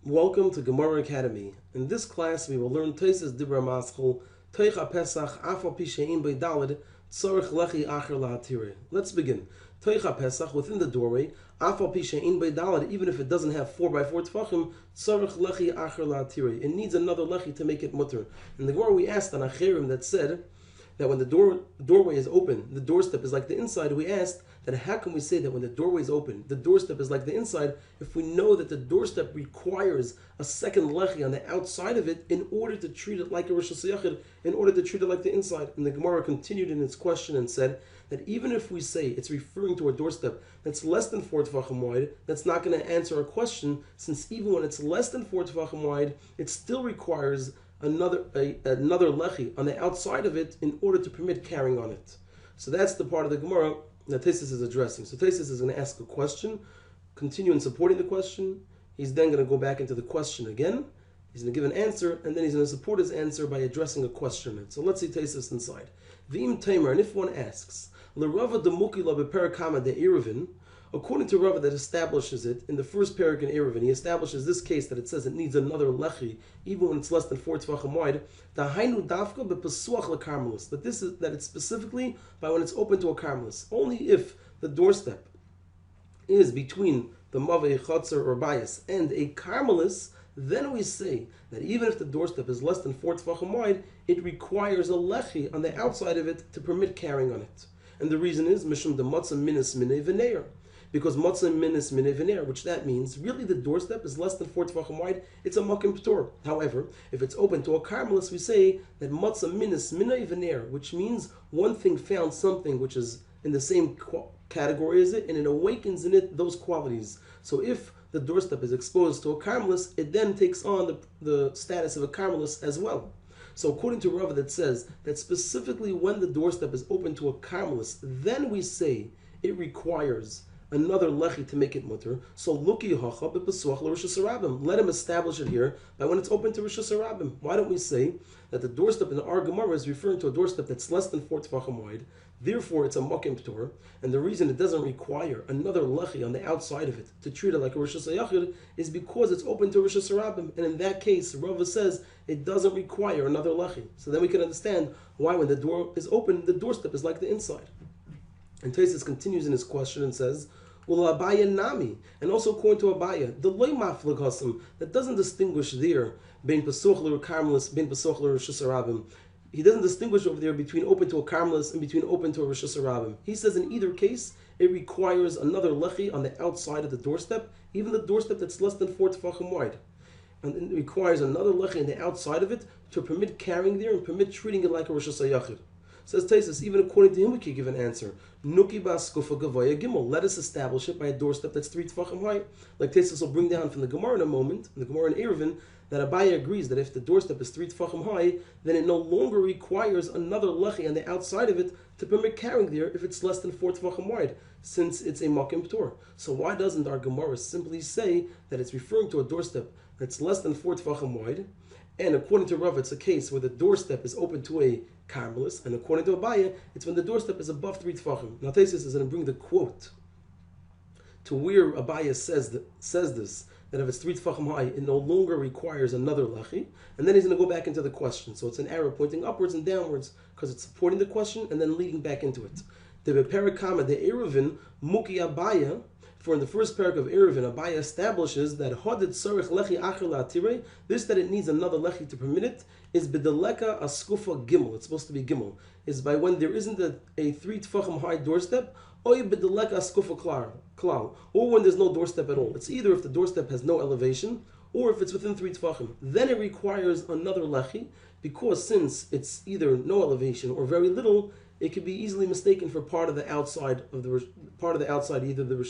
Welcome to Gemara Academy. In this class, we will learn Tosfos Dibra Maschel, Teicha Pesach, Afal Pishein Beidalid, Tzorich Lechi Acher La'atire. Let's begin. Teicha Pesach, within the doorway, Afal Pishein Beidalid, even if it doesn't have 4x4 tefachim, Tzorich Lechi Acher La'atire. It needs another lechi to make it mutter. In the Gemara, we asked on Acherim that said that when the doorway is open, the doorstep is like the inside. We asked that how can we say that when the doorway is open, the doorstep is like the inside, if we know that the doorstep requires a second lechi on the outside of it in order to treat it like a Rosh Hashanah, in order to treat it like the inside. And the Gemara continued in its question and said that even if we say it's referring to a doorstep that's less than 4 tefachim wide, that's not going to answer our question, since even when it's less than 4 tefachim wide, it still requires another lechi on the outside of it in order to permit carrying on it. So that's the part of the Gemara that Tosfos is addressing. So Tosfos is going to ask a question, continue in supporting the question. He's then going to go back into the question again. He's going to give an answer, and then he's going to support his answer by addressing a question. So let's see Tosfos inside. V'im Tamer, and if one asks, L'Rava demuki la beperakama de Eruvin, according to Rava that establishes it in the first parak in Eruvin, he establishes this case that it says it needs another lechi even when it's less than 4 tefachim wide. Dahainu dafka bepasuach lekarmelis, that it's specifically by when it's open to a karmelis. Only if the doorstep is between the mavei chotzer or bias and a karmelis, then we say that even if the doorstep is less than 4 tefachim wide, it requires a lechi on the outside of it to permit carrying on it. And the reason is mishum de matzah minis minei v'neir. Because matzah minis minei v'neir, which that means really the doorstep is less than 4 tefachim wide, it's a makim p'tor. However, if it's open to a karmelis, we say that matzah minis minei v'neir, which means one thing found something which is in the same category as it, and it awakens in it those qualities. So if the doorstep is exposed to a karmelis, it then takes on the status of a karmelis as well. So according to Rava that says that specifically when the doorstep is open to a karmelis, then we say it requires another lechi to make it mutter. So luki hacha b'pesuach l'Rosh Hashanah. Let him establish it here by when it's open to Rosh Hashanah. Why don't we say that the doorstep in our Gemara is referring to a doorstep that's less than 4 tefachim wide? Therefore, it's a makim p'tor, and the reason it doesn't require another lechi on the outside of it to treat it like a Rosh Hashanah is because it's open to Rosh Hashanah, and in that case, Rava says it doesn't require another lechi. So then we can understand why when the door is open, the doorstep is like the inside. And Tosfos continues in his question and says, well, Abaya Nami, and also according to Abaya, the loy maflag hasam that doesn't distinguish there bein pesuach l'ur karmelis, bein pesuach l'ur Rosh Hashanah. He doesn't distinguish over there between open to a karmelis and between open to a Rosh Hashanah. He says in either case it requires another lechi on the outside of the doorstep, even the doorstep that's less than 4 tefachim wide, and it requires another lechi on the outside of it to permit carrying there and permit treating it like a Rosh Hashanah. Says Tosfos, even according to him, we can give an answer. Nuki baskufa gavoya gimel. Let us establish it by a doorstep that's 3 tefachim high. Like Tosfos will bring down from the Gemara in a moment, in the Gemara in Eruvin, that Abaya agrees that if the doorstep is 3 tefachim high, then it no longer requires another lechi on the outside of it to permit carrying there if it's less than 4 tefachim wide, since it's a makim p'tor. So why doesn't our Gemara simply say that it's referring to a doorstep that's less than 4 tefachim wide? And according to Rav, it's a case where the doorstep is open to a karmelis, and according to Abaya, it's when the doorstep is above 3 tefachim. Now Tosfos is going to bring the quote to where Abaya says this, that if it's 3 tefachim high, it no longer requires another lechi, and then he's going to go back into the question. So it's an arrow pointing upwards and downwards, because it's supporting the question and then leading back into it. The beperakama de Eruvin muki Abaya. For in the first parak of Eruvin, Abaya establishes that hodit tzarich lechi acher la'atire, this that it needs another lechi to permit it, is bedeleka askufa gimel. It's supposed to be gimel. Is by when there isn't a 3 tefachim high doorstep, oy bedeleka askufa klal, or when there's no doorstep at all. It's either if the doorstep has no elevation, or if it's within 3 tefachim. Then it requires another lechi, because since it's either no elevation or very little, it could be easily mistaken for part of the outside, either the Rosh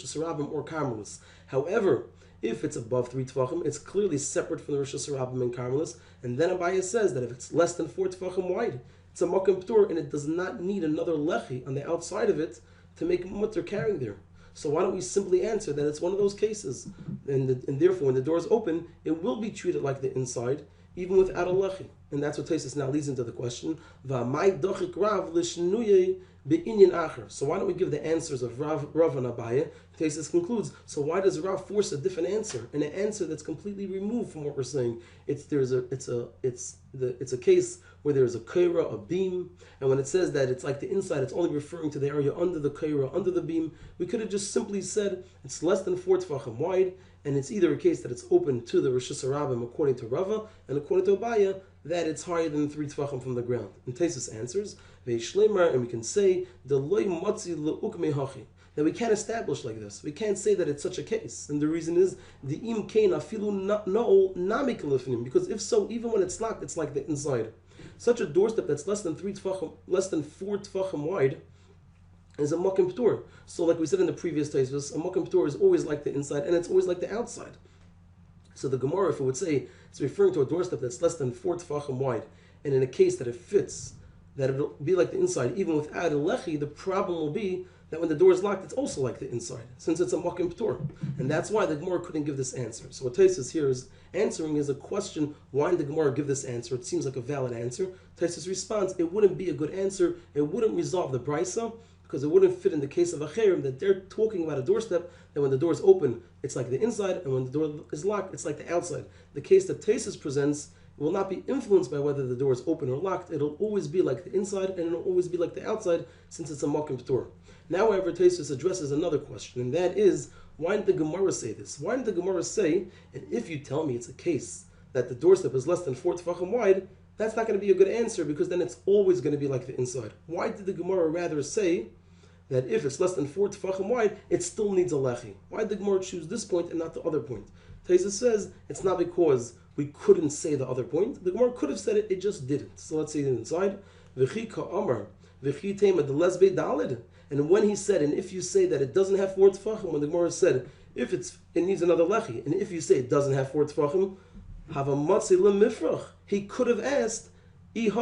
Hashanah or karmelis. However, if it's above 3 tefachim, it's clearly separate from the Rosh Hashanah and karmelis. And then Abaya says that if it's less than 4 tefachim wide, it's a makom p'tor, and it does not need another lechi on the outside of it to make mutter carrying there. So why don't we simply answer that it's one of those cases, and therefore when the door is open, it will be treated like the inside, even without a lechi. And that's what Tosfos now leads into the question. be'inyan acher. So why don't we give the answers of Rav and Abaye? Tosfos concludes. So why does Rav force a different answer, and an answer that's completely removed from what we're saying? It's a case where there's a kaira, a beam, and when it says that it's like the inside, it's only referring to the area under the kaira, under the beam. We could have just simply said it's less than 4 tefachim wide, and it's either a case that it's open to the Rosh Hashanah according to Rava, and according to Abaye, that it's higher than 3 tefachim from the ground. And Tosfos answers, and we can say that we can't establish like this. We can't say that it's such a case. And the reason is the im kain afilu no namikalifnim, because if so, even when it's locked, it's like the inside. Such a doorstep that's less than 4 tefachim wide is a makom ptur. So like we said in the previous Tosfos, a makom ptur is always like the inside and it's always like the outside. So the Gemara, if it would say it's referring to a doorstep that's less than 4 tefachim wide, and in a case that it fits, that it'll be like the inside, even without a lechi, the problem will be that when the door is locked, it's also like the inside, since it's a makom ptur. And that's why the Gemara couldn't give this answer. So what Tosfos here is answering is a question, why did the Gemara give this answer? It seems like a valid answer. Tosfos responds, it wouldn't be a good answer, it wouldn't resolve the brisa, because it wouldn't fit in the case of a cherim, that they're talking about a doorstep, that when the door is open, it's like the inside, and when the door is locked, it's like the outside. The case that Tosfos presents will not be influenced by whether the door is open or locked. It'll always be like the inside, and it'll always be like the outside, since it's a makom ptur. Now, however, Tosfos addresses another question, and that is, why did the Gemara say this? Why did the Gemara say, and if you tell me it's a case that the doorstep is less than 4 tefachim wide, that's not going to be a good answer, because then it's always going to be like the inside. Why did the Gemara rather say that if it's less than 4 tefachim wide, it still needs a lechi? Why did the Gemara choose this point and not the other point? Tosfos says it's not because we couldn't say the other point. The Gemara could have said it, it just didn't. So let's see it inside. V'chi ka'amar, v'chi tema de lesbe dalid. And when he said, and if you say that it doesn't have 4 tefachim, when the Gemara said, if it needs another lechi, and if you say it doesn't have 4 tefachim, have a matzi lemifrach. He could have asked, if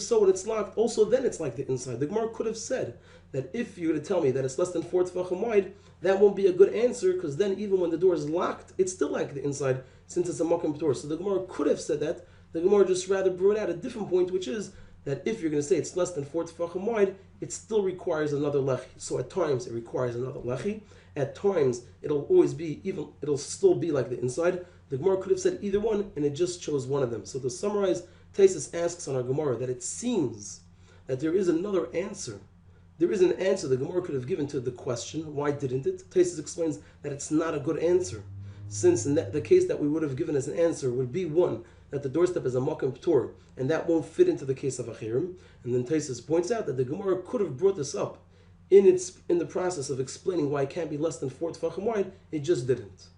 so, when it's locked, also then it's like the inside. The Gemara could have said that if you're going to tell me that it's less than 4 tefachim wide, that won't be a good answer, because then even when the door is locked, it's still like the inside, since it's a makom ptur. So the Gemara could have said that. The Gemara just rather brought out a different point, which is that if you're going to say it's less than 4 tefachim wide, it still requires another lechi. So at times it requires another lechi. At times it'll still be like the inside. The Gemara could have said either one, and it just chose one of them. So to summarize, Tosfos asks on our Gemara that it seems that there is another answer. There is an answer the Gemara could have given to the question, why didn't it? Tosfos explains that it's not a good answer, since in the case that we would have given as an answer would be one, that the doorstep is a makom ptur, and that won't fit into the case of a cherim. And then Tosfos points out that the Gemara could have brought this up in the process of explaining why it can't be less than 4 tefachim wide. It just didn't.